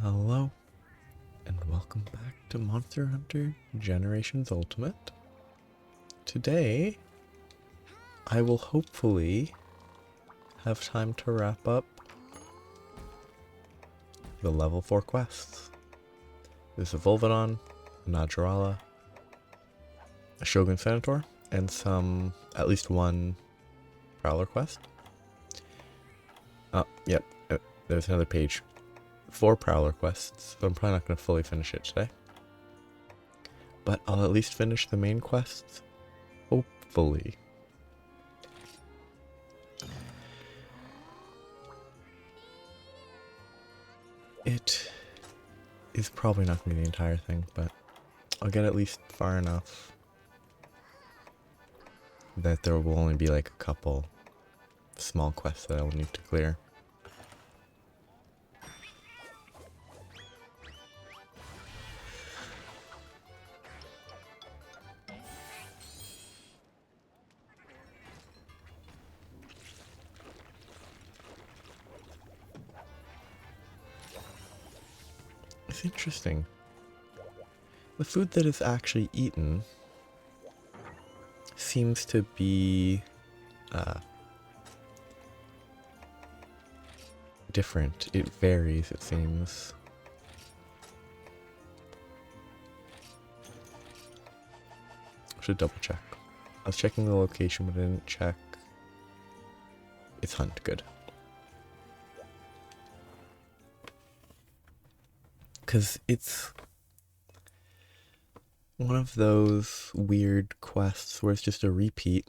Hello, and welcome back to Monster Hunter Generations Ultimate. Today, I will hopefully have time to wrap up the level 4 quests. There's a Volvidon, a Najarala, a Shogun Ceanataur, and at least one Prowler quest. Oh, yep, there's another page. 4 Prowler quests, but I'm probably not going to fully finish it today. But I'll at least finish the main quests, hopefully. It is probably not going to be the entire thing, but I'll get at least far enough that there will only be like a couple small quests that I will need to clear. It's interesting. The food that is actually eaten seems to be different. It varies, it seems. I should double check. I was checking the location, but I didn't check. It's hunt, good. Because it's one of those weird quests where it's just a repeat.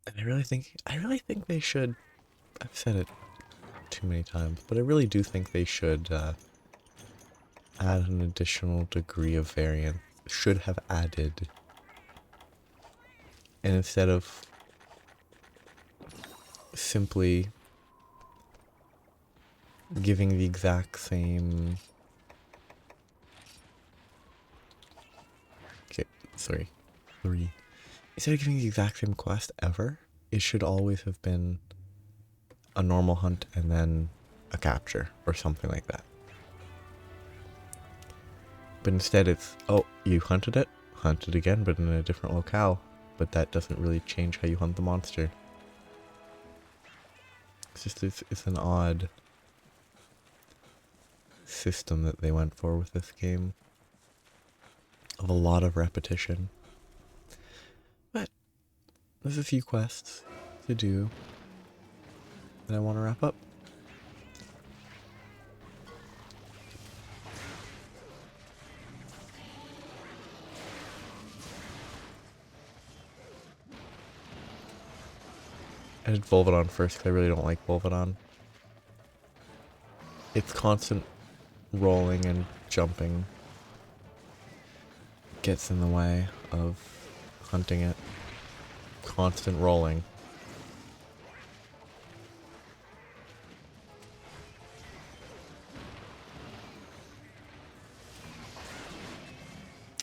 And I really think they should, I've said it too many times, but I really do think they should add an additional degree of variance. Should have added. And instead of simply giving the exact same... Okay, sorry. 3. Instead of giving the exact same quest ever, it should always have been a normal hunt and then a capture or something like that. But instead it's, oh, you hunted it, hunt it again, but in a different locale. But that doesn't really change how you hunt the monster. It's just, it's an odd system that they went for with this game. Of a lot of repetition. But there's a few quests to do that I want to wrap up. I did Volvidon first because I really don't like Volvidon. It's constant rolling and jumping gets in the way of hunting it. Constant rolling.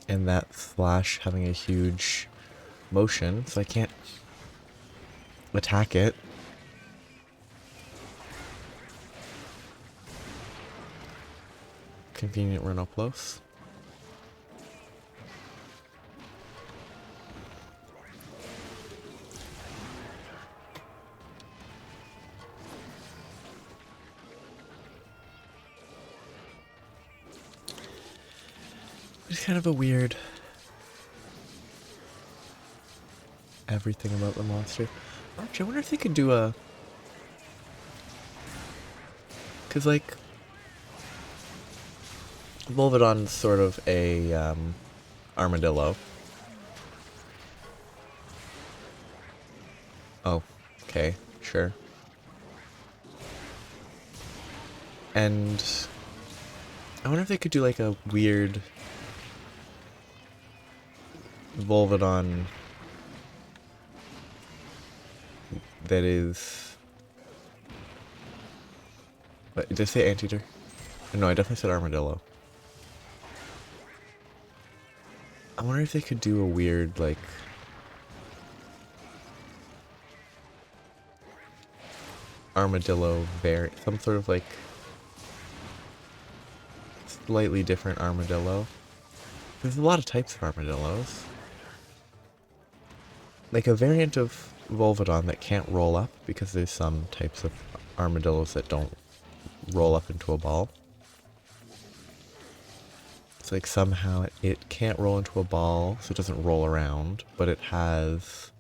And that slash having a huge motion, so I can't attack it. Convenient run up close. It's kind of a weird everything about the monster. Actually, I wonder if they could do a... Because, like, Volvidon's sort of a armadillo. Oh, okay, sure. And I wonder if they could do like a weird Volvidon that is... But did I say anteater? No, I definitely said armadillo. I wonder if they could do a weird, like... armadillo some sort of like slightly different armadillo. There's a lot of types of armadillos. Like a variant of Volvidon that can't roll up, because there's some types of armadillos that don't roll up into a ball. It's like somehow it can't roll into a ball, so it doesn't roll around, but it has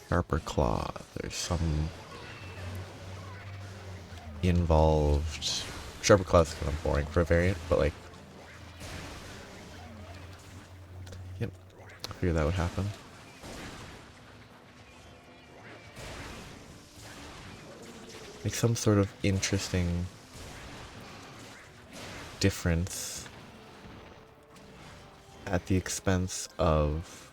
sharper claws. There's some involved... Sharper claws is kind of boring for a variant, but like... Yep, I figured that would happen. Like some sort of interesting difference at the expense of...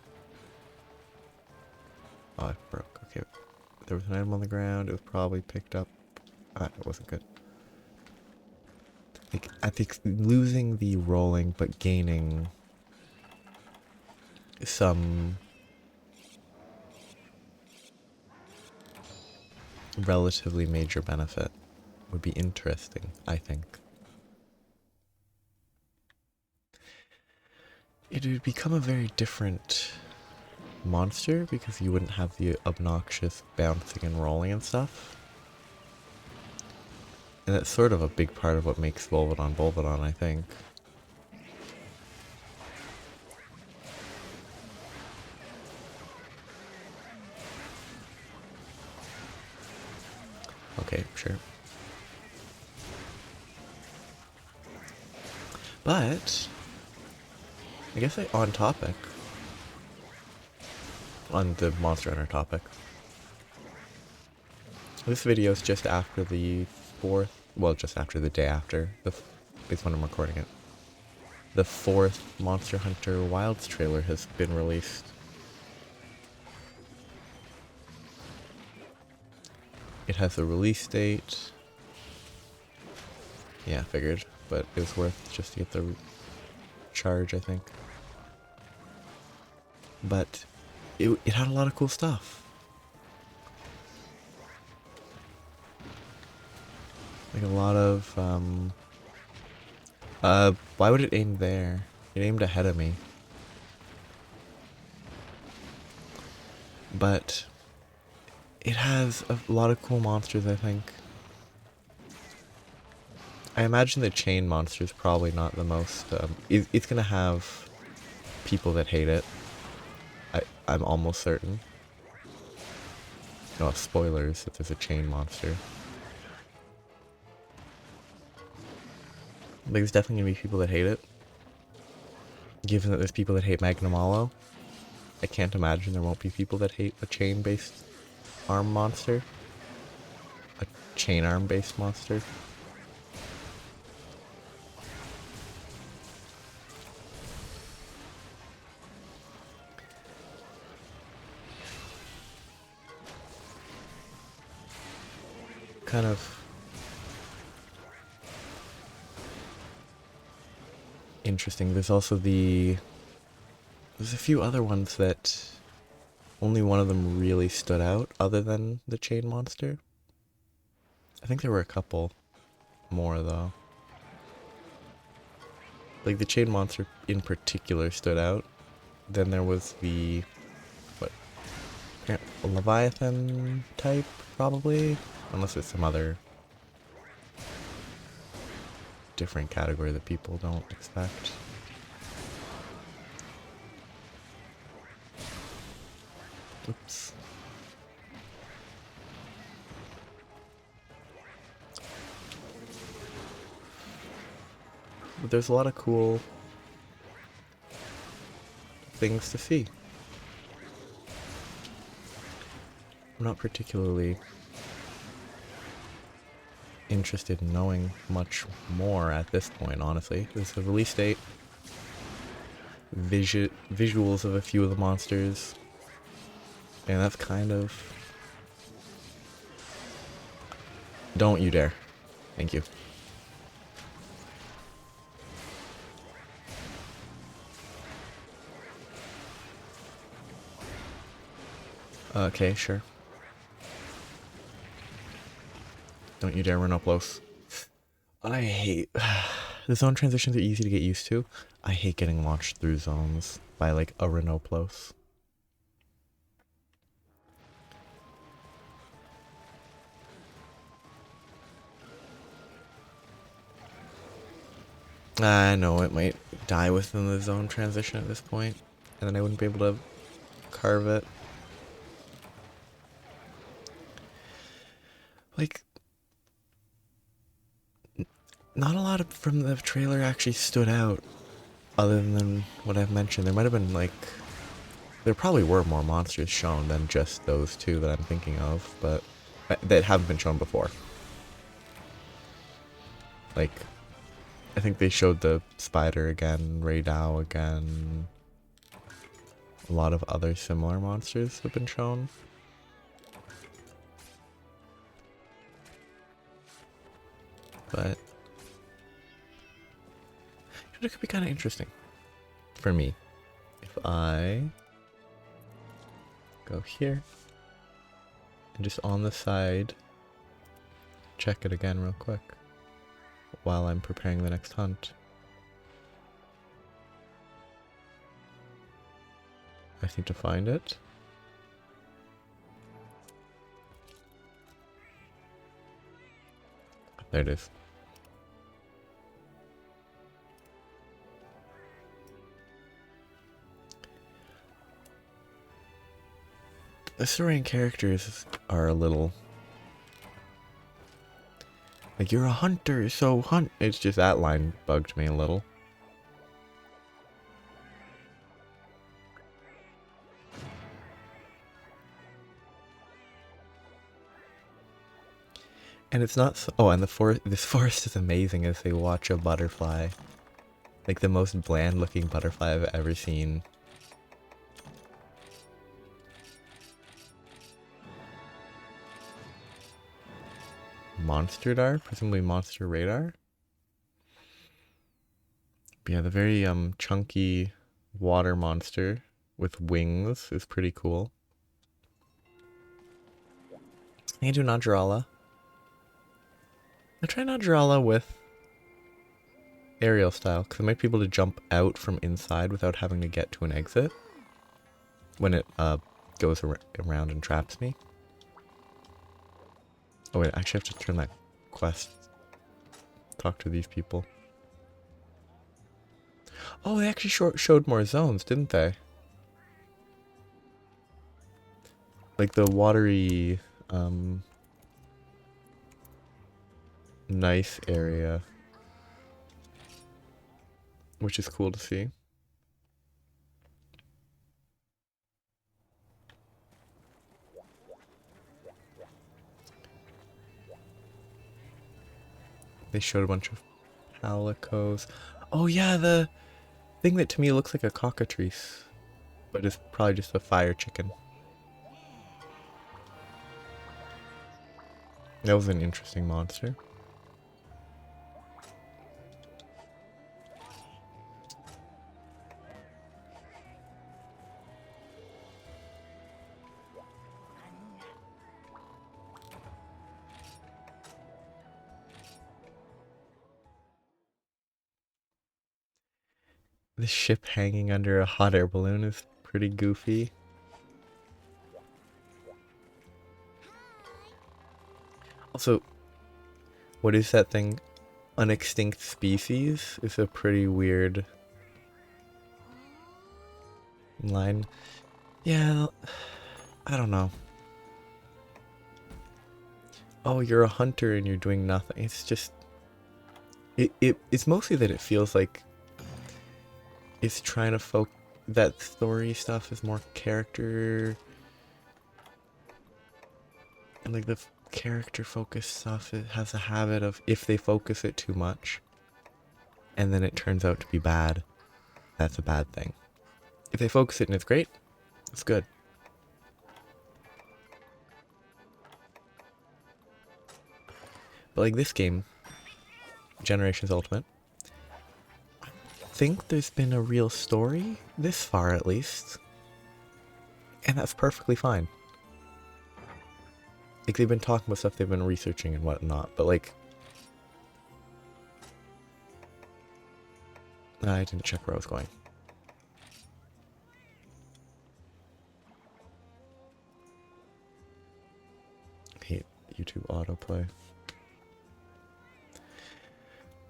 Oh, it broke. Okay. There was an item on the ground. It was probably picked up. Ah, it wasn't good. Like, at the losing the rolling, but gaining some relatively major benefit would be interesting, I think. It would become a very different monster because you wouldn't have the obnoxious bouncing and rolling and stuff. And that's sort of a big part of what makes Volvidon Volvidon, I think. Okay, sure. But I guess on topic. On the Monster Hunter topic. This video is just after the 4th, well, just after the day after, is when I'm recording it. The 4th Monster Hunter Wilds trailer has been released. It has a release date. Yeah, figured, but it was worth just to get the charge, I think. But it had a lot of cool stuff. Like a lot of, why would it aim there? It aimed ahead of me. But it has a lot of cool monsters, I think. I imagine the chain monster is probably not the most, it's gonna have people that hate it. I'm almost certain. No, spoilers if there's a chain monster. There's definitely gonna be people that hate it. Given that there's people that hate Magnamalo, I can't imagine there won't be people that hate a chain-based arm monster. A chain arm-based monster. Kind of interesting. There's also there's a few other ones that only one of them really stood out other than the chain monster. I think there were a couple more though. Like the chain monster in particular stood out. Then there was the Leviathan type, probably. Unless it's some other different category that people don't expect. Oops. But there's a lot of cool things to see. I'm not particularly interested in knowing much more at this point, honestly. There's a release date, visuals of a few of the monsters, and that's kind of... Don't you dare. Thank you. Okay, sure. Don't you dare run up close. I hate The zone transitions are easy to get used to. I hate getting launched through zones by like a Renoplos. I know it might die within the zone transition at this point, and then I wouldn't be able to carve it. Like, not a lot from the trailer actually stood out, other than what I've mentioned. There might have been, like, there probably were more monsters shown than just those two that I'm thinking of, but that haven't been shown before. Like, I think they showed the spider again, Raydao again. A lot of other similar monsters have been shown. But it could be kind of interesting for me if I go here and just on the side check it again real quick while I'm preparing the next hunt. I just need to find it. There it is. The story and characters are a little like, you're a hunter, so hunt. It's just that line bugged me a little. And it's not so, oh, and this forest is amazing as they watch a butterfly. Like the most bland looking butterfly I've ever seen. Monster Dar, presumably Monster Radar. But yeah, the very chunky water monster with wings is pretty cool. I can do Najarala. I'll try Najarala with aerial style, because I might be able to jump out from inside without having to get to an exit when it goes around and traps me. Oh wait, I actually have to turn that quest. Talk to these people. Oh, they actually showed more zones, didn't they? Like the watery, nice area. Which is cool to see. They showed a bunch of palicos. Oh yeah, the thing that to me looks like a cockatrice, but it's probably just a fire chicken. That was an interesting monster. The ship hanging under a hot air balloon is pretty goofy. Also, what is that thing? Unextinct species is a pretty weird line. Yeah, I don't know. Oh, you're a hunter and you're doing nothing. It's just... It's mostly that it feels like it's trying to that story stuff is more character, and like the character focused stuff, it has a habit of, if they focus it too much and then it turns out to be bad, that's a bad thing. If they focus it and it's great, it's good. But like this game, Generations Ultimate, I think there's been a real story this far at least, and that's perfectly fine. Like they've been talking about stuff they've been researching and whatnot, but like I didn't check where I was going. Hate YouTube autoplay.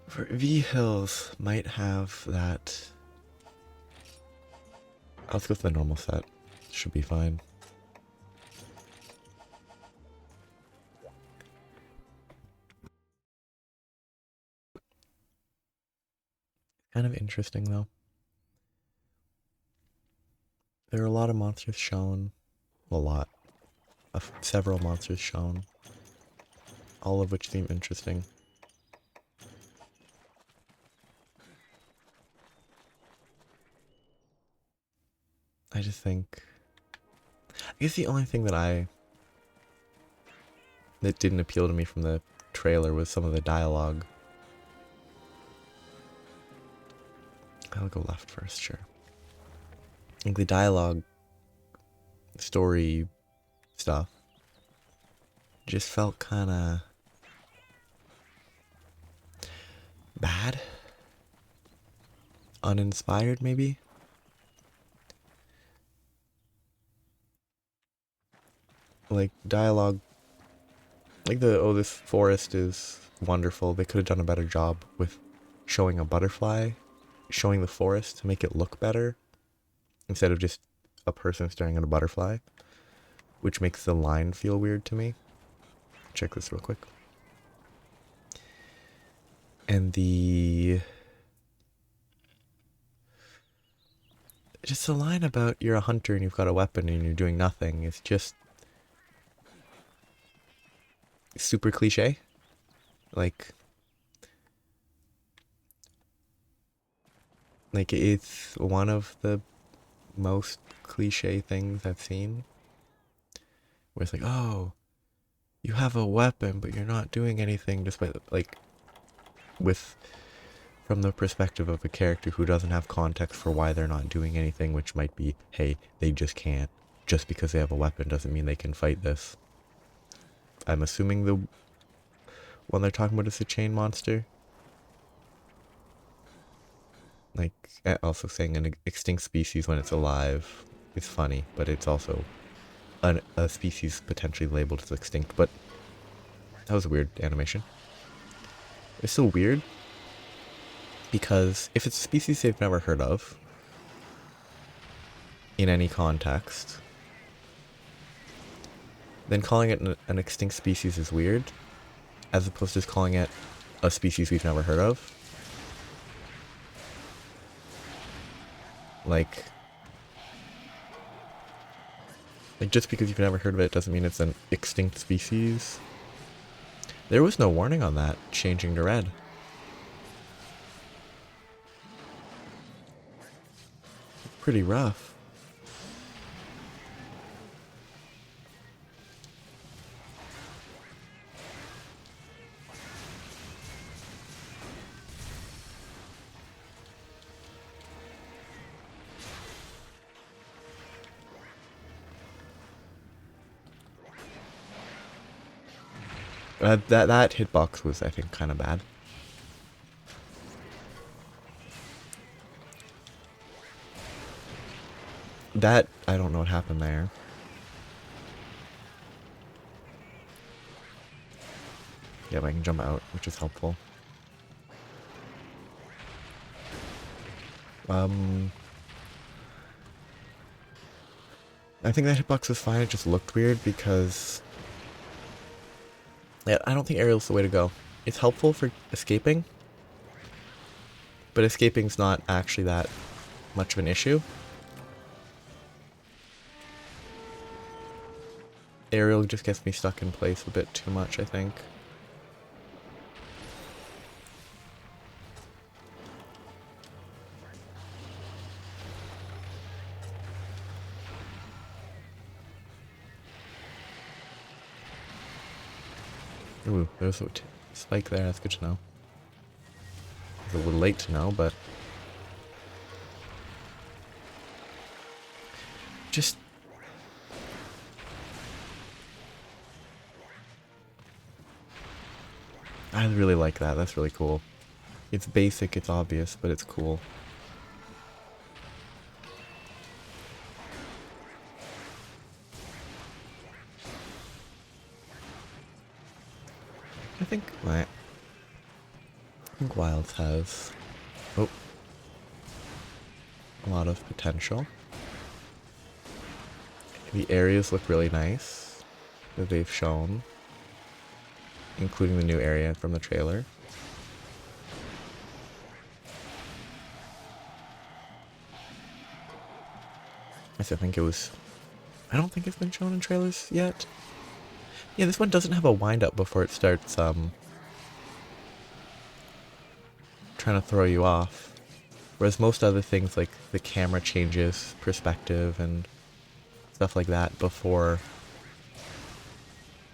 For V Hills, might have that. Let's go with the normal set. Should be fine. Kind of interesting though. There are a lot of monsters shown. A lot. Several monsters shown. All of which seem interesting. I just think... I guess the only thing that didn't appeal to me from the trailer was some of the dialogue. I'll go left first, sure. I think the dialogue, story stuff just felt kinda bad. Uninspired, maybe? Like, dialogue, like this forest is wonderful. They could have done a better job with showing a butterfly, showing the forest to make it look better, instead of just a person staring at a butterfly, which makes the line feel weird to me. Check this real quick. And just the line about you're a hunter and you've got a weapon and you're doing nothing is just super cliche. Like it's one of the most cliche things I've seen. Where it's like, oh, you have a weapon, but you're not doing anything, despite, like, from the perspective of a character who doesn't have context for why they're not doing anything, which might be, hey, they just can't. Just because they have a weapon doesn't mean they can fight this. I'm assuming the one they're talking about is a chain monster. Like, also saying an extinct species when it's alive is funny, but it's also a species potentially labeled as extinct. But that was a weird animation. It's still weird because if it's a species they've never heard of in any context, then calling it an extinct species is weird, as opposed to just calling it a species we've never heard of. Like just because you've never heard of it doesn't mean it's an extinct species. There was no warning on that changing to red. Pretty rough. That hitbox was, I think, kind of bad. I don't know what happened there. Yeah, but I can jump out, which is helpful. I think that hitbox was fine, it just looked weird because... Yeah, I don't think aerial's the way to go. It's helpful for escaping, but escaping's not actually that much of an issue. Aerial just gets me stuck in place a bit too much, I think. Ooh, there's a spike there, that's good to know. It's a little late to know, but... just... I really like that, that's really cool. It's basic, it's obvious, but it's cool. I think Wilds has a lot of potential. The areas look really nice that they've shown, including the new area from the trailer. I think it was... I don't think it's been shown in trailers yet. Yeah, this one doesn't have a wind-up before it starts trying to throw you off. Whereas most other things, like the camera changes perspective and stuff like that before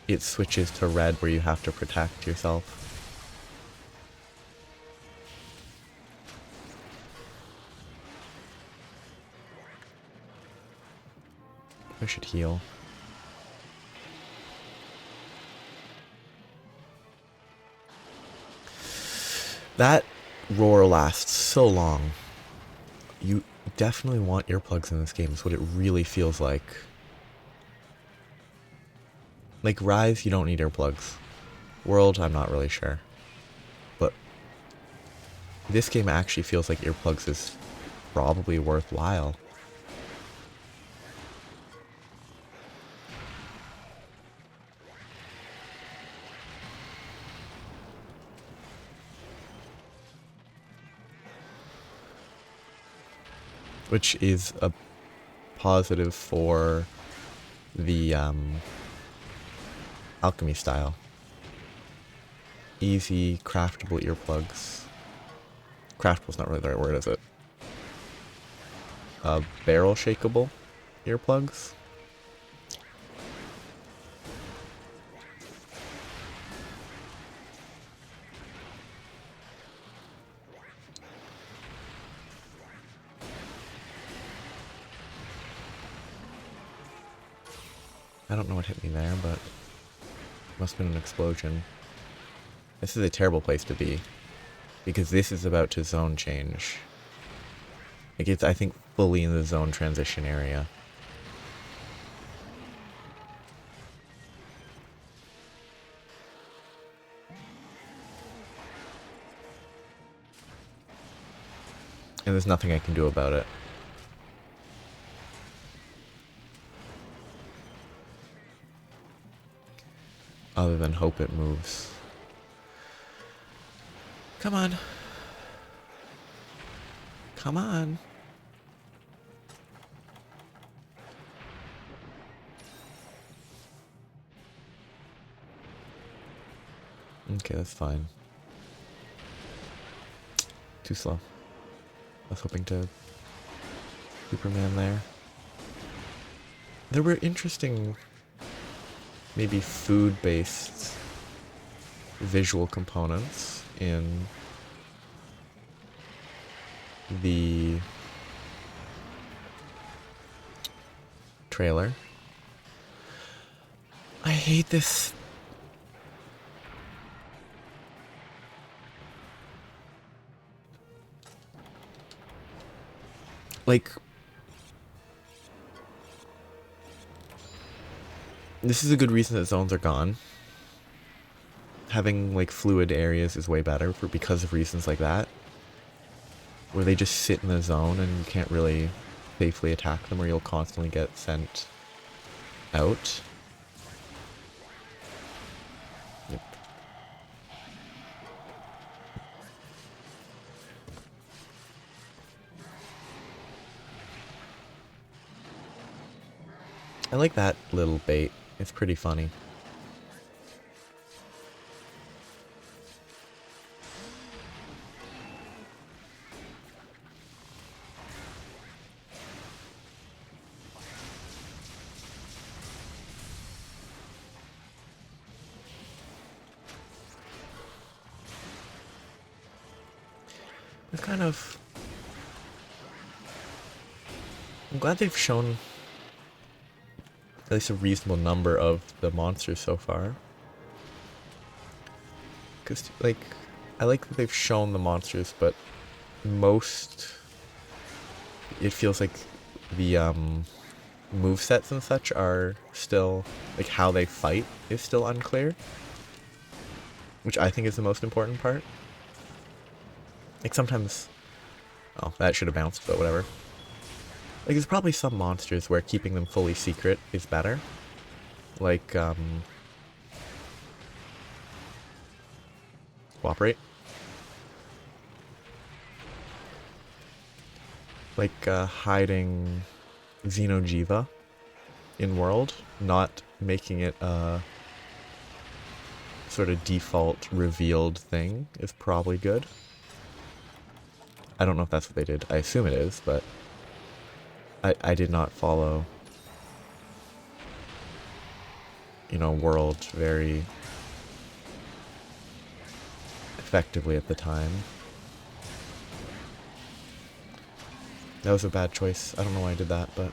it switches to red where you have to protect yourself. I should heal. That roar lasts so long. You definitely want earplugs in this game. It's what it really feels like. Like Rise, you don't need earplugs. World, I'm not really sure. But this game actually feels like earplugs is probably worthwhile. Which is a positive for the alchemy style. Easy, craftable earplugs. Craftable not really the right word, is it? Barrel shakeable earplugs. I don't know what hit me there, but it must have been an explosion. This is a terrible place to be, because this is about to zone change. Like it's, I think, fully in the zone transition area. And there's nothing I can do about it. Other than hope it moves. Come on. Come on. Okay, that's fine. Too slow. I was hoping to Superman there. There were interesting, maybe food-based visual components in the trailer. I hate this. Like, this is a good reason that zones are gone. Having like fluid areas is way better because of reasons like that. Where they just sit in the zone and you can't really safely attack them, or you'll constantly get sent out. Yep. I like that little bait. It's pretty funny. It's kind of... I'm glad they've shown at least a reasonable number of the monsters so far. Because, like, I like that they've shown the monsters, but most, it feels like the movesets and such are still, like how they fight is still unclear, which I think is the most important part. Like sometimes, oh, that should have bounced, but whatever. Like there's probably some monsters where keeping them fully secret is better. Like, cooperate. Like, hiding Xenojiva in world, not making it a sort of default revealed thing is probably good. I don't know if that's what they did. I assume it is, but I did not follow, you know, world very effectively at the time. That was a bad choice. I don't know why I did that, but...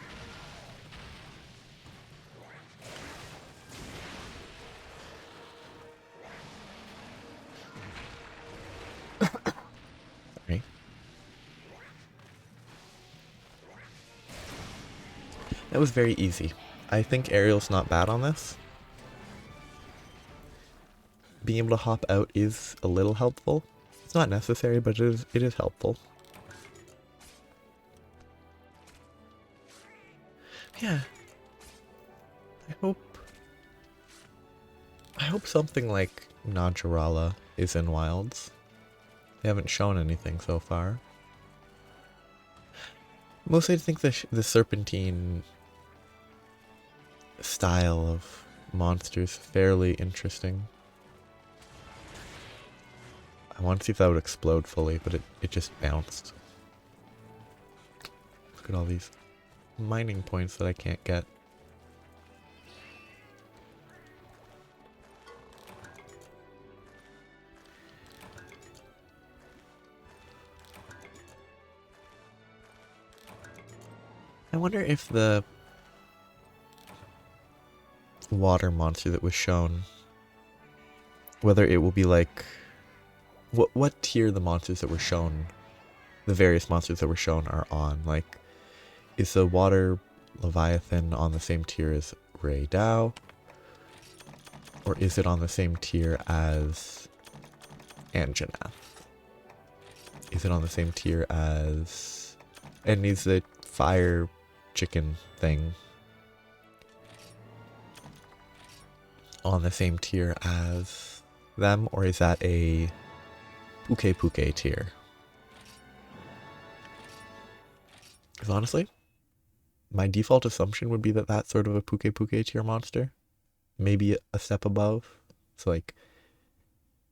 Okay. That was very easy. I think Ariel's not bad on this. Being able to hop out is a little helpful. It's not necessary, but it is helpful. Yeah. I hope something like Najarala is in Wilds. They haven't shown anything so far. Mostly I think the Serpentine style of monsters fairly interesting. I want to see if that would explode fully, but it just bounced. Look at all these mining points that I can't get. I wonder if the water monster that was shown, whether it will be like, what tier the monsters that were shown, the various monsters that were shown are on. Like, is the water Leviathan on the same tier as Ray Dao? Or is it on the same tier as Anjanath? Is it on the same tier as... and is the fire chicken thing on the same tier as them? Or is that a Puke Puke tier? Because honestly, my default assumption would be that that's sort of a Puke Puke tier monster. Maybe a step above. So like,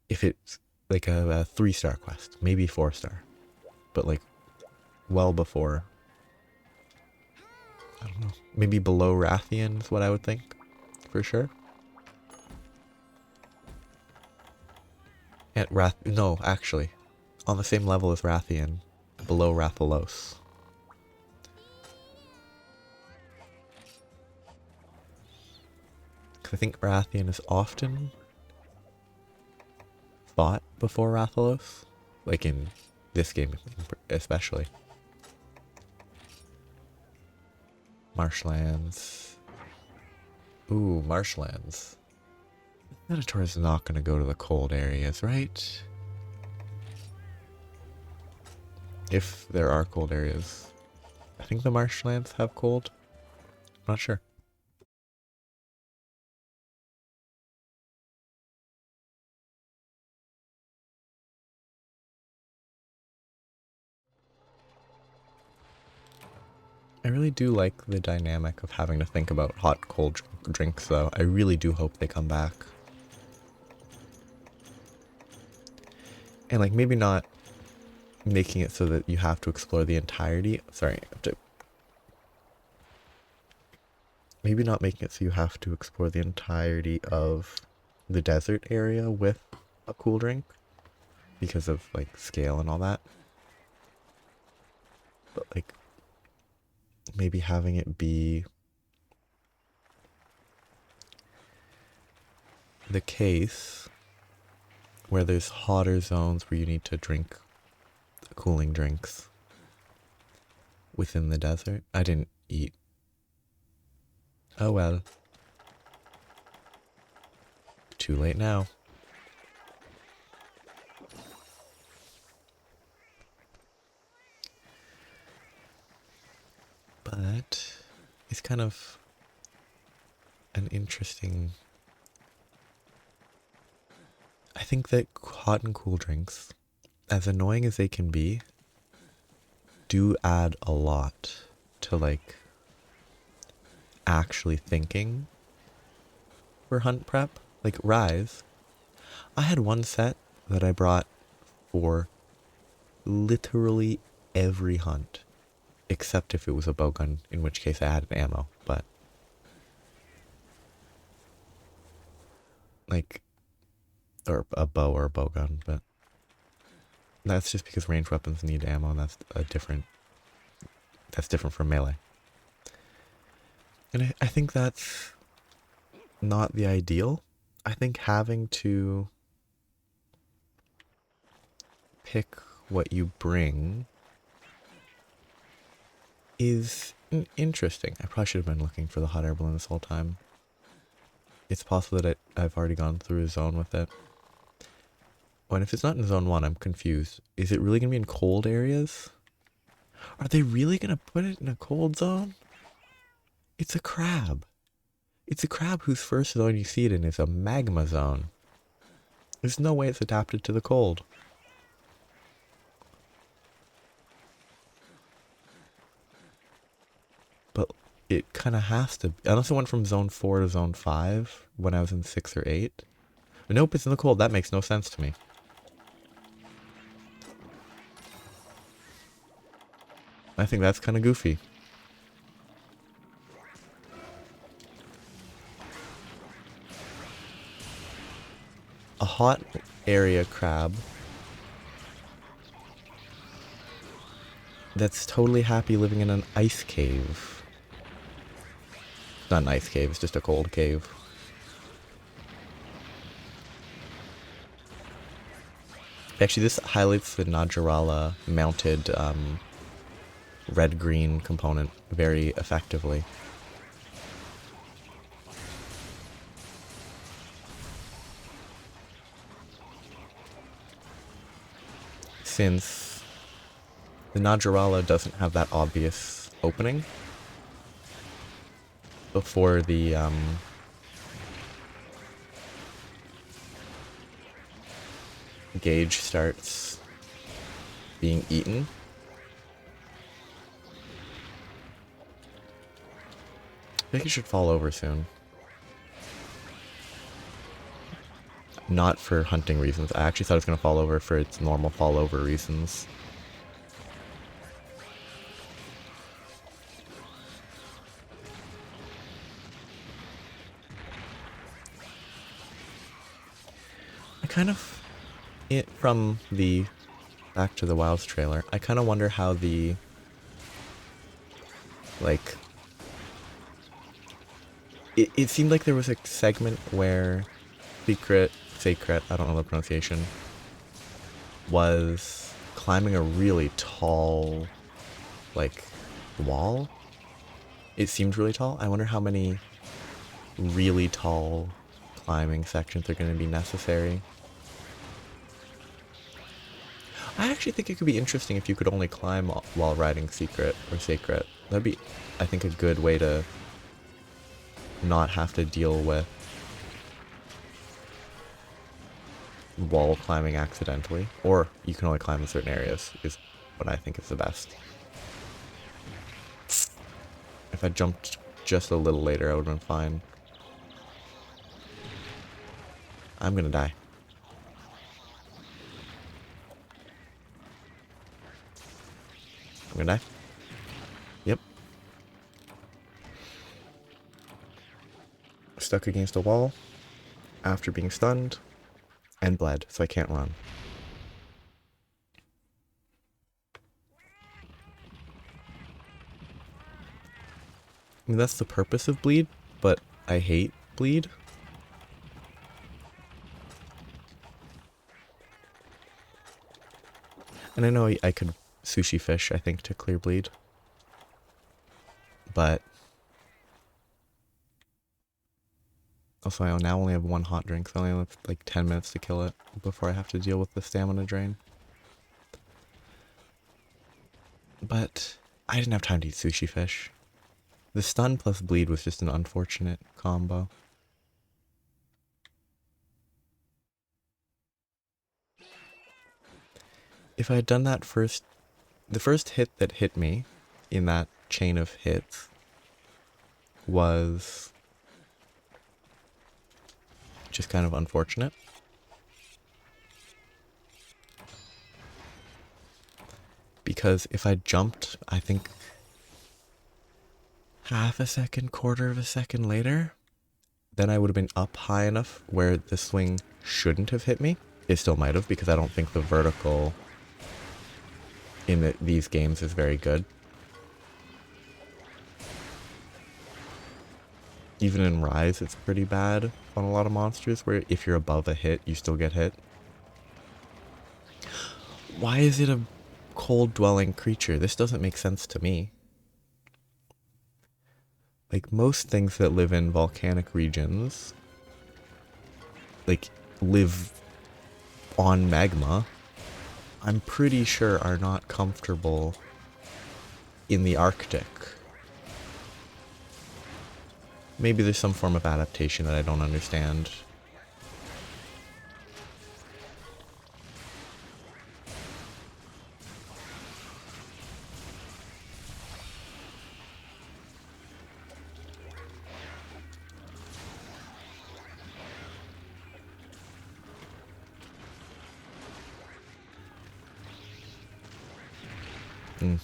if it's like a 3-star quest, maybe 4-star. But like, well before. I don't know. Maybe below Rathian is what I would think. For sure. At no, actually. On the same level as Rathian. Below Rathalos. I think Rathian is often fought before Rathalos. Like in this game especially. Marshlands. Ooh, marshlands. Ceanataur is not going to go to the cold areas, right? If there are cold areas. I think the marshlands have cold. I'm not sure. I really do like the dynamic of having to think about hot, cold drinks, though. I really do hope they come back. And, like, maybe not making it so that you have to explore the entirety. Sorry, I have to... Maybe not making it so you have to explore the entirety of the desert area with a cool drink. Because of, like, scale and all that. But, like, maybe having it be the case where there's hotter zones where you need to drink cooling drinks within the desert. I didn't eat. Oh well. Too late now. But it's kind of an interesting... I think that hot and cool drinks, as annoying as they can be, do add a lot to, like, actually thinking for hunt prep. Like, Rise. I had one set that I brought for literally every hunt, except if it was a bowgun, in which case I added ammo, but... like... or a bow or a bowgun, but... that's just because ranged weapons need ammo, and that's different from melee. And I think that's not the ideal. I think having to pick what you bring is interesting. I probably should have been looking for the hot air balloon this whole time. It's possible that I've already gone through a zone with it. Oh, and if it's not in zone 1, I'm confused. Is it really going to be in cold areas? Are they really going to put it in a cold zone? It's a crab. It's a crab whose first zone you see it in is a magma zone. There's no way it's adapted to the cold. But it kind of has to. Unless it went from zone 4 to zone 5 when I was in 6 or 8. But nope, it's in the cold. That makes no sense to me. I think that's kind of goofy. A hot area crab that's totally happy living in an ice cave. Not an ice cave, it's just a cold cave. Actually, this highlights the Najarala mounted red-green component very effectively. Since the Najarala doesn't have that obvious opening before the gauge starts being eaten. I think it should fall over soon. Not for hunting reasons. I actually thought it was going to fall over for its normal fall over reasons. I kind of, from the Back to the Wilds trailer, I kind of wonder how the, like, it seemed like there was a segment where Secret, I don't know the pronunciation, was climbing a really tall, like, wall. It seemed really tall. I wonder how many really tall climbing sections are going to be necessary. I actually think it could be interesting if you could only climb while riding Secret or Sacred. That'd be, I think, a good way to not have to deal with wall climbing accidentally. Or you can only climb in certain areas, is what I think is the best. If I jumped just a little later, I would have been fine. I'm gonna die. I'm gonna die. Yep. Stuck against a wall after being stunned and bled, so I can't run. I mean, that's the purpose of bleed, but I hate bleed. And I know I could sushi fish, I think, to clear bleed. But also I now only have one hot drink, so I only have like 10 minutes to kill it before I have to deal with the stamina drain. But I didn't have time to eat sushi fish. The stun plus bleed was just an unfortunate combo. If I had done that first, the first hit that hit me in that chain of hits was just kind of unfortunate. Because if I jumped, I think, half a second, quarter of a second later, then I would have been up high enough where the swing shouldn't have hit me. It still might have, because I don't think the vertical in these games is very good. Even in Rise, it's pretty bad on a lot of monsters, where if you're above a hit, you still get hit. Why is it a cold-dwelling creature? This doesn't make sense to me. Like, most things that live in volcanic regions, like, live on magma, I'm pretty sure are not comfortable in the Arctic. Maybe there's some form of adaptation that I don't understand.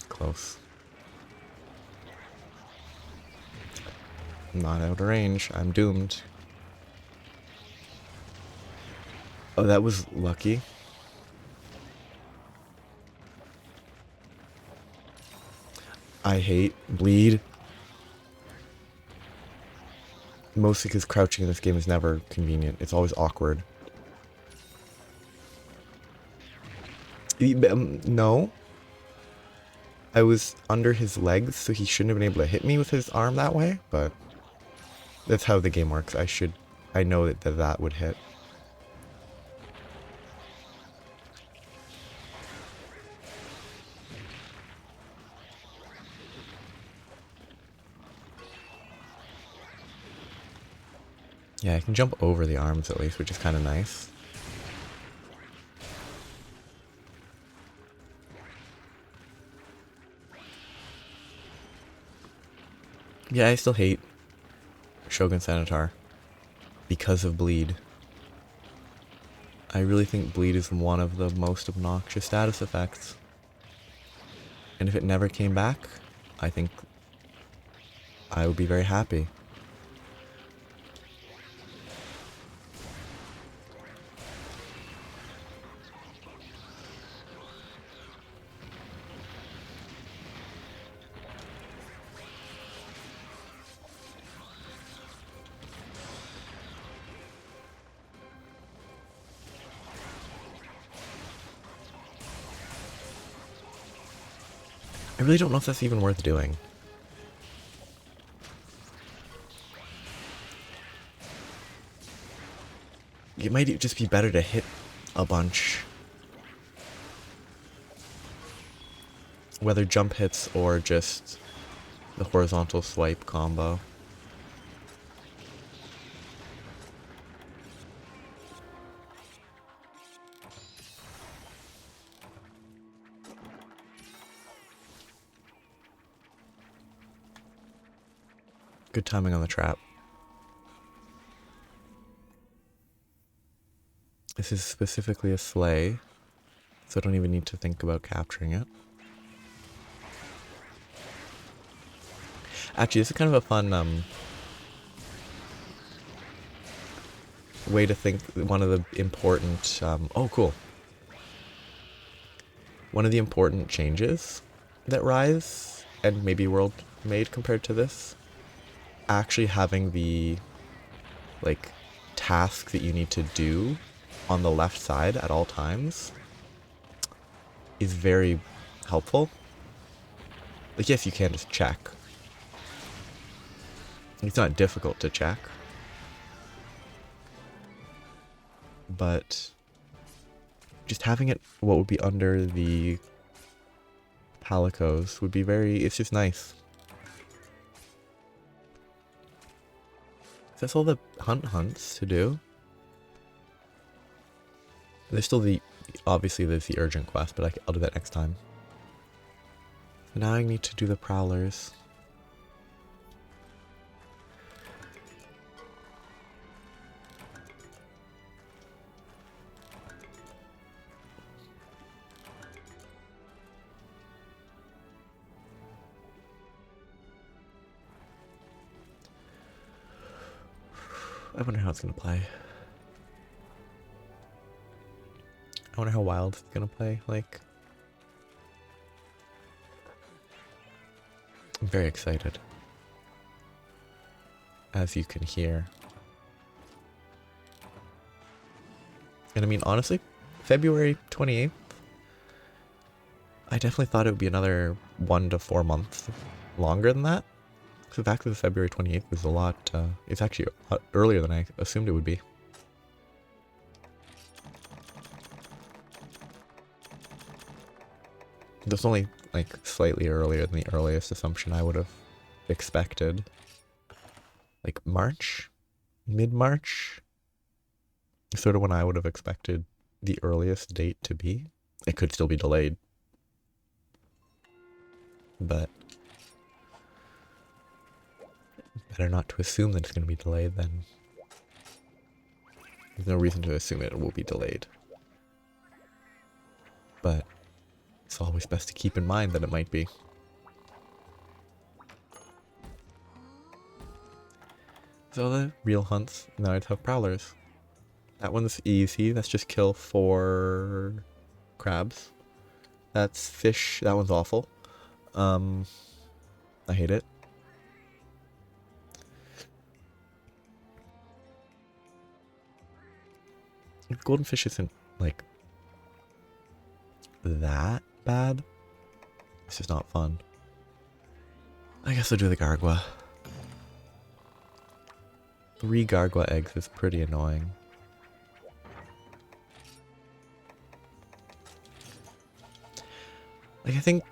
Close. Not out of range. I'm doomed. Oh, that was lucky. I hate bleed. Mostly because crouching in this game is never convenient. It's always awkward. No. I was under his legs, so he shouldn't have been able to hit me with his arm that way, but that's how the game works. I know that would hit. Yeah, I can jump over the arms at least, which is kind of nice. Yeah, I still hate Shogun Ceanataur because of bleed. I really think bleed is one of the most obnoxious status effects. And if it never came back, I think I would be very happy. I really don't know if that's even worth doing. It might just be better to hit a bunch. Whether jump hits or just the horizontal swipe combo. Good timing on the trap. This is specifically a sleigh, so I don't even need to think about capturing it. Actually, this is kind of a fun way to think. One of the important... oh, cool. One of the important changes that Rise and maybe World made compared to this, actually having the, like, task that you need to do on the left side at all times. is very helpful. Like, yes, you can just check. It's not difficult to check. But just having it, what would be under the palicos would be very, it's just nice. That's all the hunts to do. There's still obviously there's the urgent quest, but I'll do that next time. So now I need to do the prowlers. I wonder how it's gonna play. I wonder how wild it's gonna play. Like, I'm very excited, as you can hear. And I mean, honestly, February 28th, I definitely thought it would be another 1 to 4 months longer than that. So the fact that February 28th was a lot, it's actually a lot earlier than I assumed it would be. That's only like slightly earlier than the earliest assumption I would have expected. Like March? Mid-March? Sort of when I would have expected the earliest date to be. It could still be delayed. But better not to assume that it's going to be delayed then. There's no reason to assume it will be delayed. But it's always best to keep in mind that it might be. So the real hunts now I'd have prowlers. That one's easy. That's just kill 4 crabs. That's fish. That one's awful. I hate it. Golden fish isn't like that bad. It's just not fun. I guess I'll do the gargua. 3 gargua eggs is pretty annoying. Like,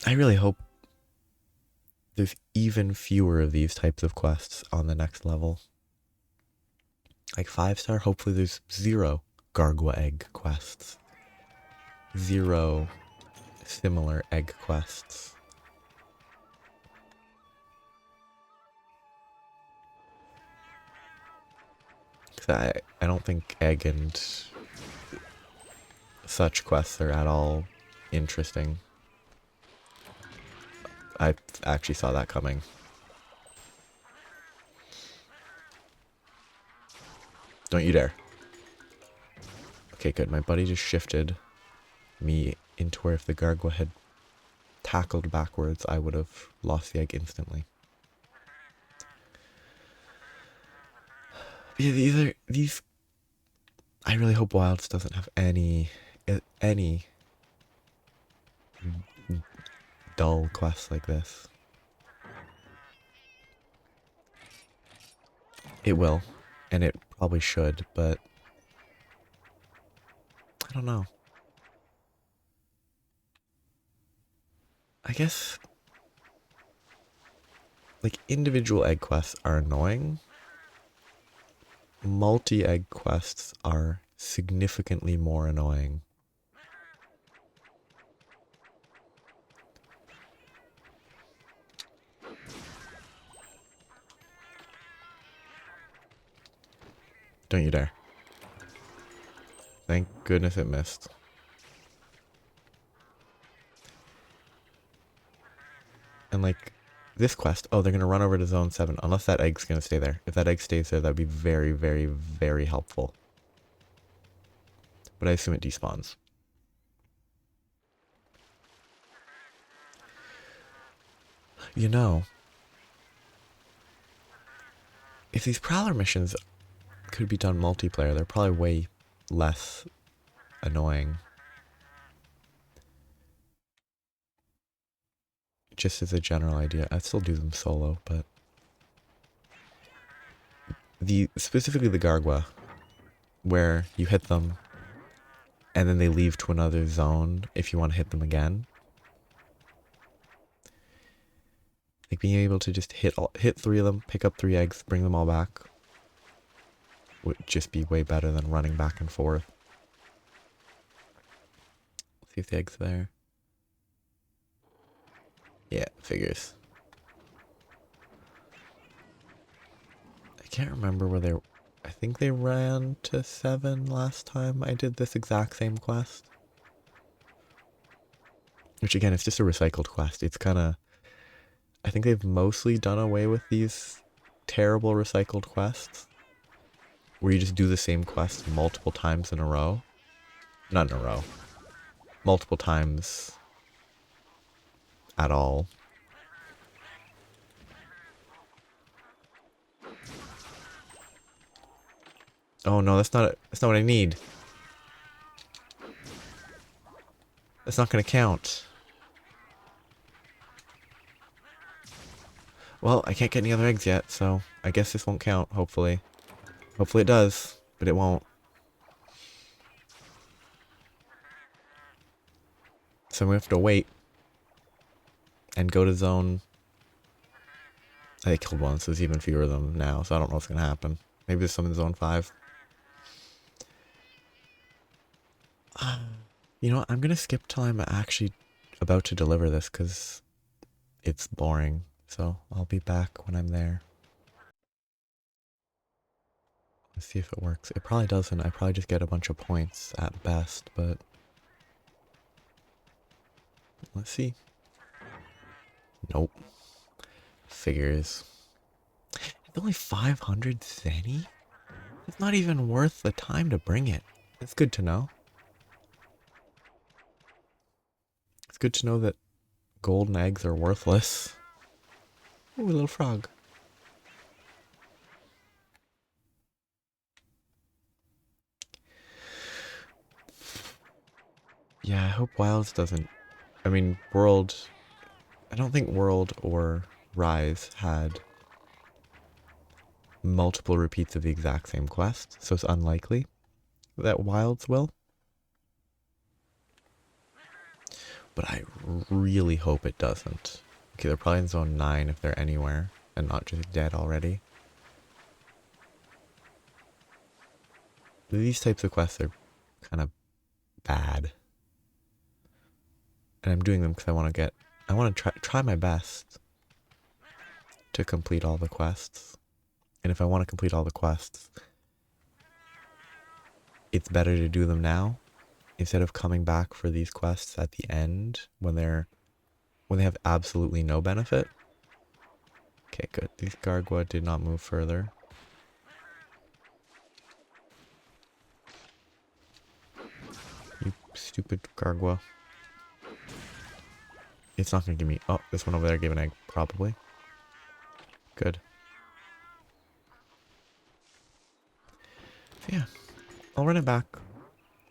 I really hope there's even fewer of these types of quests on the next level. Like 5-star, hopefully there's 0 gargua egg quests. 0 similar egg quests. Because I don't think egg and such quests are at all interesting. I actually saw that coming. Don't you dare. Okay, good. My buddy just shifted me into where if the gargua had tackled backwards, I would have lost the egg instantly. But yeah, these. I really hope Wilds doesn't have any dull quests like this. It will, and it probably should, but I don't know. I guess like individual egg quests are annoying. Multi-egg quests are significantly more annoying. Don't you dare. Thank goodness it missed. And like this quest, oh, they're going to run over to zone 7 unless that egg's going to stay there. If that egg stays there, that'd be very, very, very helpful. But I assume it despawns. You know, if these Prowler missions could be done multiplayer, they're probably way less annoying. just as a general idea. I'd still do them solo, but specifically the Gargwa, where you hit them and then they leave to another zone if you want to hit them again. Like being able to just hit 3 of them, pick up 3 eggs, bring them all back would just be way better than running back and forth. Let's see if the egg's there. Yeah, figures. I can't remember where they... I think they ran to 7 last time I did this exact same quest. Which again, it's just a recycled quest. It's kind of... I think they've mostly done away with these terrible recycled quests, where you just do the same quest multiple times in a row. Not in a row. Multiple times at all. Oh no, that's not what I need. That's not gonna count. Well, I can't get any other eggs yet, so I guess this won't count, hopefully. Hopefully it does, but it won't. So we have to wait and go to zone... I killed one, so there's even fewer of them now, so I don't know what's gonna happen. Maybe there's some in zone 5. You know what? I'm gonna skip till I'm actually about to deliver this, because it's boring. So I'll be back when I'm there. Let's see if it works. It probably doesn't. I probably just get a bunch of points at best, but... let's see. Nope. Figures. It's only 500 Zenny? It's not even worth the time to bring it. It's good to know. It's good to know that golden eggs are worthless. Ooh, a little frog. Yeah, I hope Wilds doesn't... I mean, World... I don't think World or Rise had multiple repeats of the exact same quest, so it's unlikely that Wilds will. But I really hope it doesn't. Okay, they're probably in zone 9 if they're anywhere, and not just dead already. These types of quests are kind of bad. And I'm doing them because I want to try my best to complete all the quests. And if I want to complete all the quests, it's better to do them now instead of coming back for these quests at the end when they have absolutely no benefit. Okay, good. These Gargwa did not move further. You stupid Gargwa. It's not going to give me... Oh, this one over there gave an egg, probably. Good. So yeah, I'll run it back.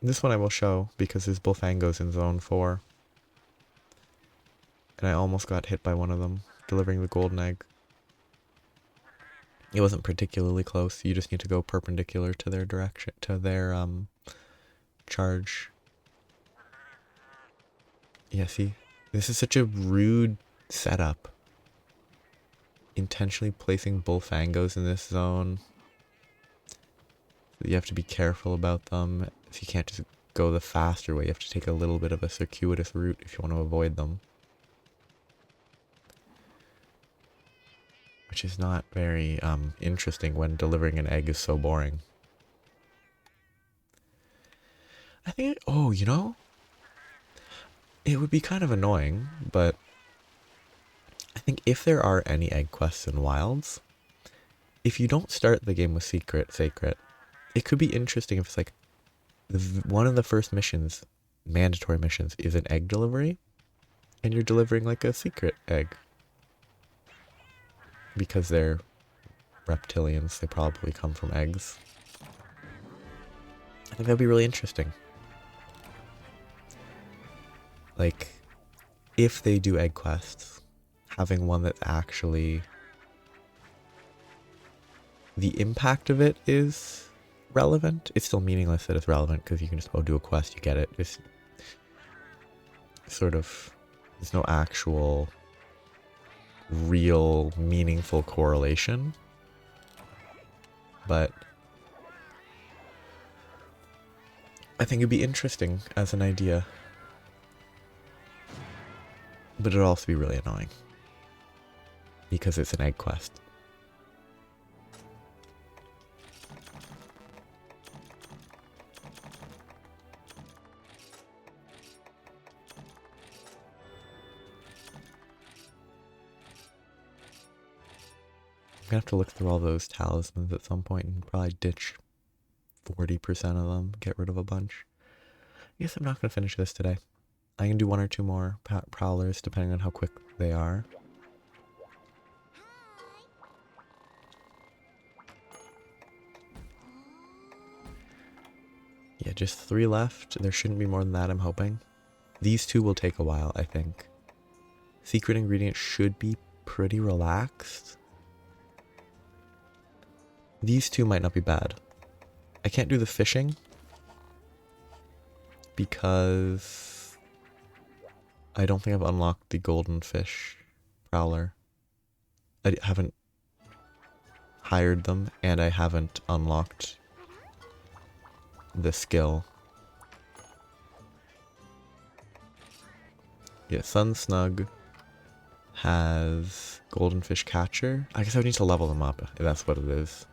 This one I will show, because there's both Angos in zone 4. And I almost got hit by one of them, delivering the golden egg. It wasn't particularly close, you just need to go perpendicular to their direction, to their, charge. Yeah, see? This is such a rude setup. Intentionally placing both Angos in this zone. You have to be careful about them. So you can't just go the faster way. You have to take a little bit of a circuitous route if you want to avoid them. Which is not very interesting when delivering an egg is so boring. I think... oh, you know? It would be kind of annoying, but I think if there are any egg quests in Wilds, if you don't start the game with Sacred, it could be interesting if it's like one of the first missions, mandatory missions, is an egg delivery, and you're delivering like a secret egg. Because they're reptilians, they probably come from eggs. I think that'd be really interesting. Like, if they do egg quests, having one that's actually... the impact of it is relevant. It's still meaningless that it's relevant because you can just go do a quest, you get it. It's sort of... there's no actual real meaningful correlation. But I think it'd be interesting as an idea. But it'd also be really annoying. Because it's an egg quest. I'm gonna have to look through all those talismans at some point and probably ditch 40% of them, get rid of a bunch. I guess I'm not gonna finish this today. I can do one or two more prowlers depending on how quick they are. Yeah, just 3 left. There shouldn't be more than that, I'm hoping. These 2 will take a while, I think. Secret ingredient should be pretty relaxed. These 2 might not be bad. I can't do the fishing because I don't think I've unlocked the golden fish prowler. I haven't hired them, and I haven't unlocked the skill. Yeah, Sun Snug has golden fish catcher. I guess I would need to level them up, if that's what it is.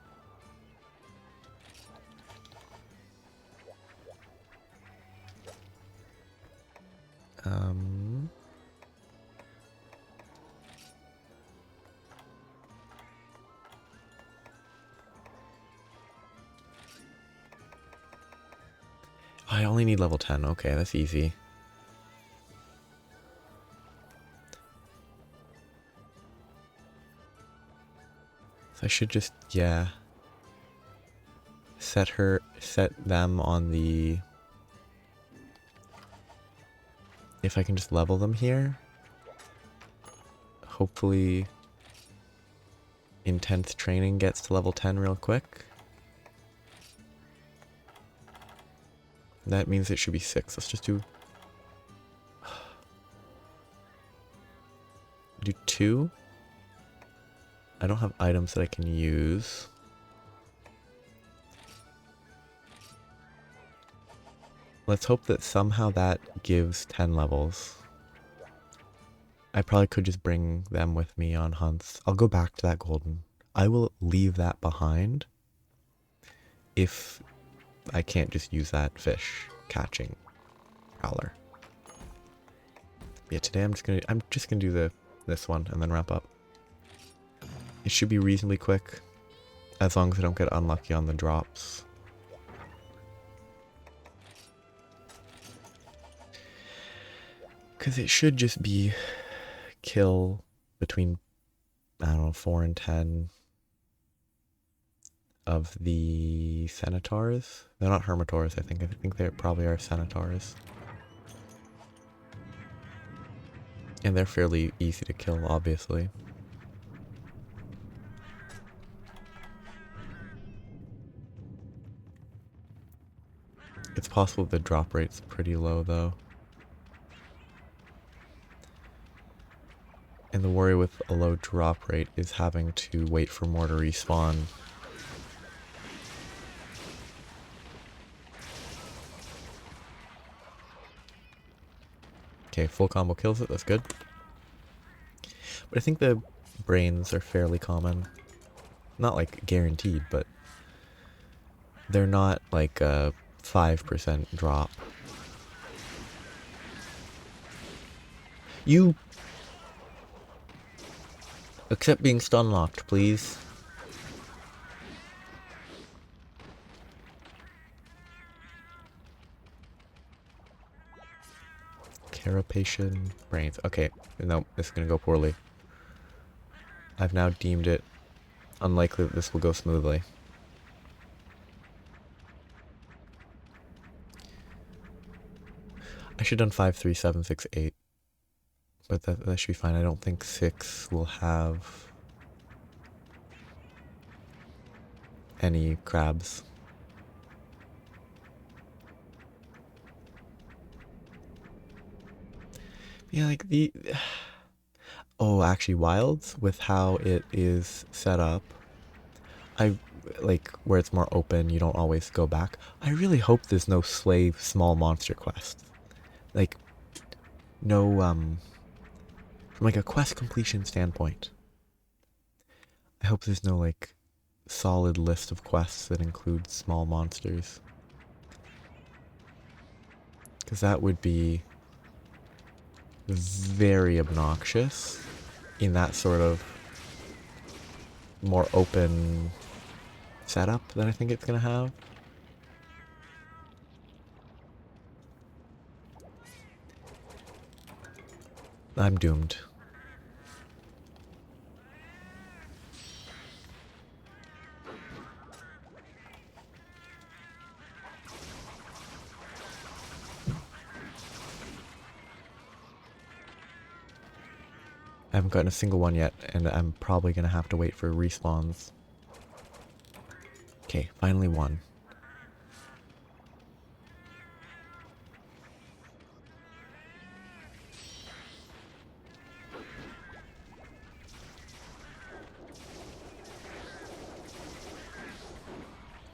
I only need level 10. Okay, that's easy. So I should just, yeah, set them on the... if I can just level them here. Hopefully intense training gets to level 10 real quick. That means it should be 6. Let's just do 2. I don't have items that I can use. Let's hope that somehow that gives 10 levels. I probably could just bring them with me on hunts. I'll go back to that golden. I will leave that behind if I can't just use that fish catching prowler. Yeah, today I'm just gonna do this one and then wrap up. It should be reasonably quick, as long as I don't get unlucky on the drops. Because it should just be kill between, I don't know, 4 and 10 of the Ceanataurs. They're not Hermitaurs, I think. I think they probably are Ceanataurs. And they're fairly easy to kill, obviously. It's possible the drop rate's pretty low, though. And the worry with a low drop rate is having to wait for more to respawn. Okay, full combo kills it, that's good. But I think the brains are fairly common. Not like guaranteed, but they're not like a 5% drop. You accept being stun locked, please. Carapacian brains. Okay, no, this is gonna go poorly. I've now deemed it unlikely that this will go smoothly. I should have done 5, 3, 7, 6, 8. But that should be fine. I don't think 6 will have any crabs. Yeah, like the... Oh, actually, Wilds, with how it is set up, I like where it's more open, you don't always go back. I really hope there's no slave small monster quest. Like, no, from like a quest completion standpoint, I hope there's no like solid list of quests that include small monsters. Because that would be very obnoxious in that sort of more open setup that I think it's gonna have. I'm doomed. I haven't gotten a single one yet, and I'm probably gonna have to wait for respawns. Okay, finally one.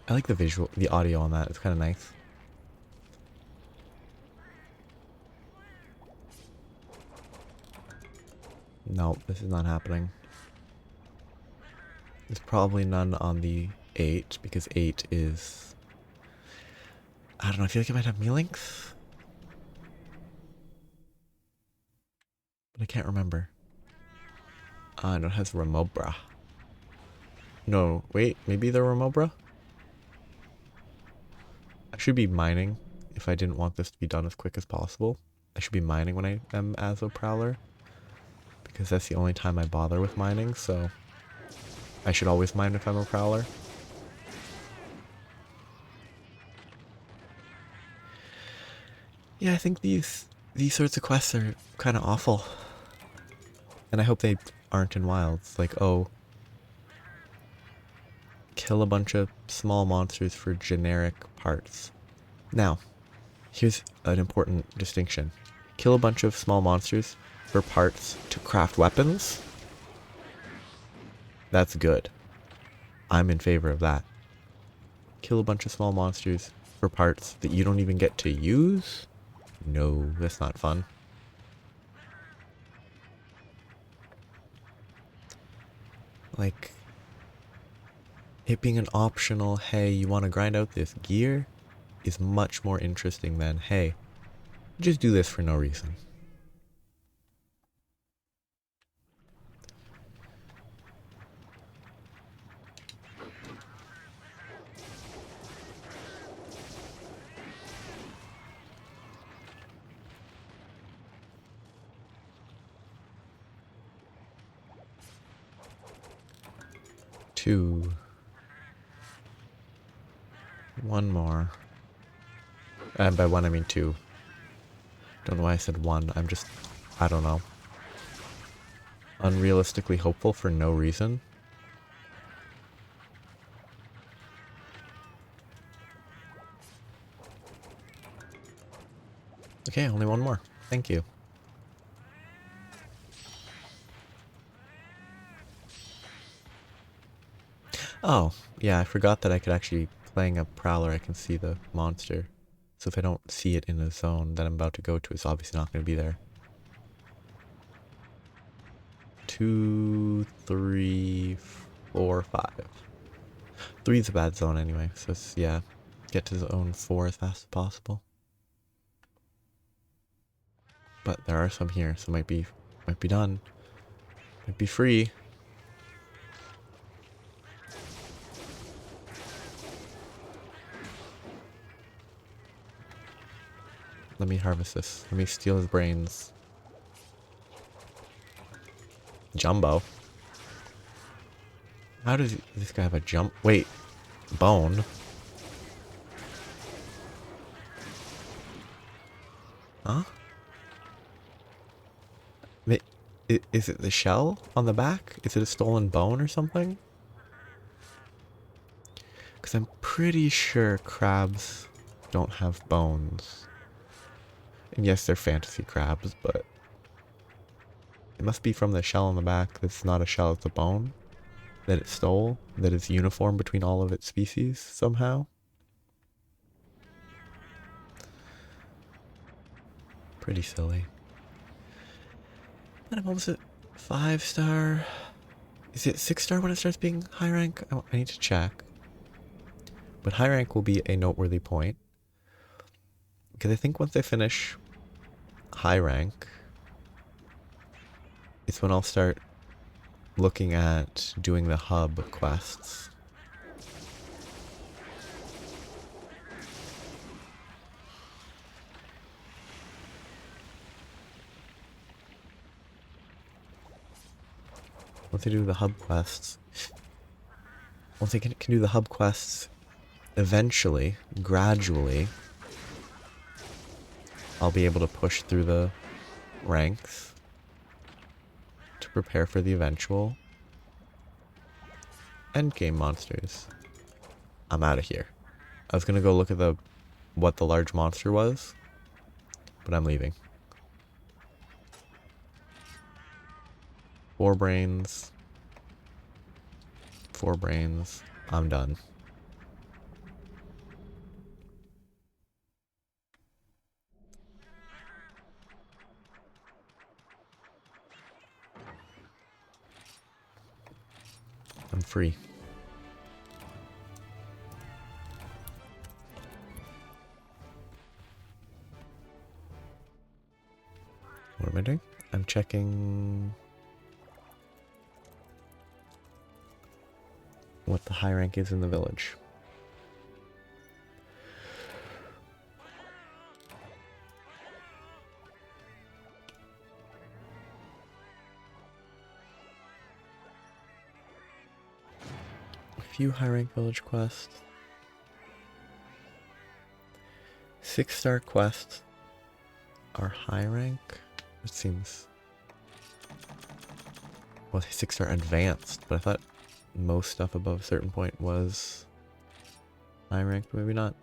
I like the audio on that. It's kind of nice. No, this is not happening. There's probably none on the 8, because 8 is... I don't know, I feel like it might have Mealinks? But I can't remember. Ah, no, it has Remobra. No, wait, maybe they're Remobra? I should be mining if I didn't want this to be done as quick as possible. I should be mining when I am as a Prowler, because that's the only time I bother with mining, so I should always mine if I'm a Prowler. Yeah, I think these sorts of quests are kind of awful. And I hope they aren't in Wilds. Like, oh, kill a bunch of small monsters for generic parts. Now, here's an important distinction. Kill a bunch of small monsters for parts to craft weapons. That's good. I'm in favor of that. Kill a bunch of small monsters for parts that you don't even get to use? No, that's not fun. Like, it being an optional, hey, you want to grind out this gear, is much more interesting than, hey, just do this for no reason. Two. One more. And by one I mean two. Don't know why I said one. I'm just, I don't know, unrealistically hopeful for no reason. Okay, only one more. Thank you. Oh, yeah, I forgot that I could actually, playing a Prowler, I can see the monster. So if I don't see it in the zone that I'm about to go to, it's obviously not going to be there. 2, 3, 4, 5. 3 is a bad zone anyway, so it's, yeah, get to zone 4 as fast as possible. But there are some here, so might be done. Might be free. Let me harvest this. Let me steal his brains. Jumbo. How does this guy have a jump? Wait. Bone. Huh? Is it the shell on the back? Is it a stolen bone or something? Because I'm pretty sure crabs don't have bones. And yes, they're fantasy crabs, but it must be from the shell on the back that's not a shell, it's a bone that it stole, that is uniform between all of its species somehow. Pretty silly. And I'm almost at 5-star. Is it 6-star when it starts being high rank? I need to check. But high rank will be a noteworthy point. Because I think once I finish high rank, it's when I'll start looking at doing the hub quests. Once I do the hub quests, once I can do the hub quests, eventually, gradually, I'll be able to push through the ranks to prepare for the eventual endgame monsters. I'm out of here. I was gonna go look at what the large monster was, but I'm leaving. 4 brains. 4 brains. I'm done. I'm free. What am I doing? I'm checking what the high rank is in the village. A few high rank village quests. 6-star quests are high rank. It seems. Well, 6-star advanced, but I thought most stuff above a certain point was high rank, but maybe not.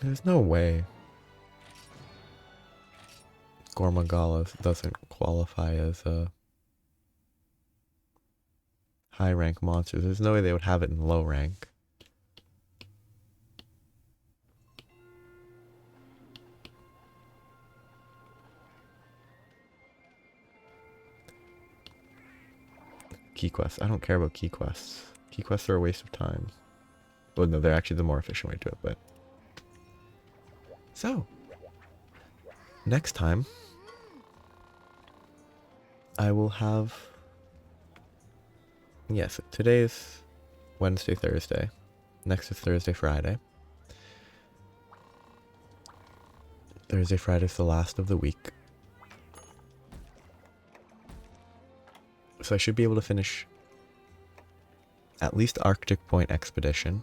There's no way Gormagala doesn't qualify as a high rank monster. There's no way they would have it in low rank. Key quests. I don't care about key quests. Key quests are a waste of time. Well, no, they're actually the more efficient way to do it, but... So, next time, I will have... Yes, today is Wednesday, Thursday. Next is Thursday, Friday. Thursday, Friday is the last of the week. So I should be able to finish at least Arctic Point Expedition.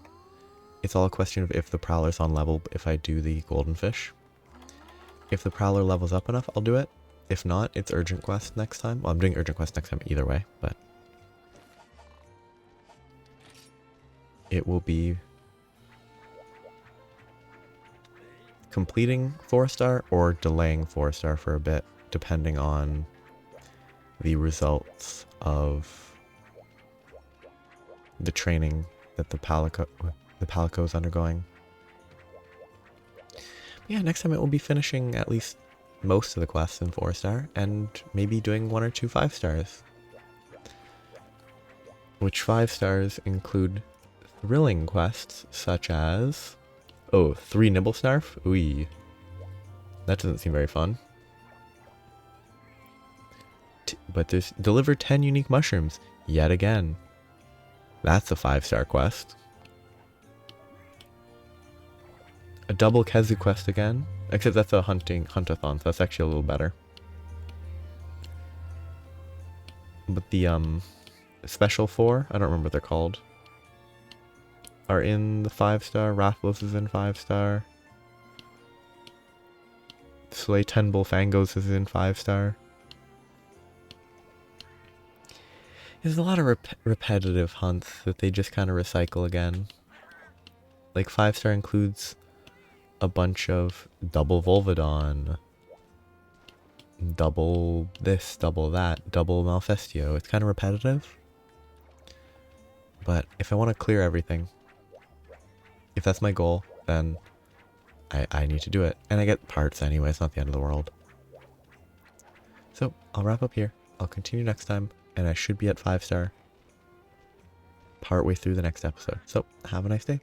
It's all a question of if the Prowler's on level if I do the Golden Fish. If the Prowler levels up enough, I'll do it. If not, it's Urgent Quest next time. Well, I'm doing Urgent Quest next time either way, but... it will be... completing 4-star or delaying 4-star for a bit, depending on the results of the training that the Palico is undergoing. But yeah, next time it will be finishing at least most of the quests in 4-star, and maybe doing 1 or 2 5-stars. Which 5-stars include thrilling quests such as... oh, 3 Nibblesnarf? Ooh. That doesn't seem very fun. But there's deliver 10 unique mushrooms yet again. That's a 5-star quest. A double Kezu quest again, except that's a huntathon, so that's actually a little better. But the special 4, I don't remember what they're called, are in the 5-star. Rathlos is in 5-star. Slay 10 Bullfangos is in 5-star. There's a lot of repetitive hunts that they just kind of recycle again. Like 5-star includes a bunch of double Volvidon, double this, double that, double Malfestio. It's kind of repetitive. But if I want to clear everything, if that's my goal, then I need to do it. And I get parts anyway, it's not the end of the world. So I'll wrap up here. I'll continue next time, and I should be at 5-star partway through the next episode. So have a nice day.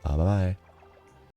Bye bye.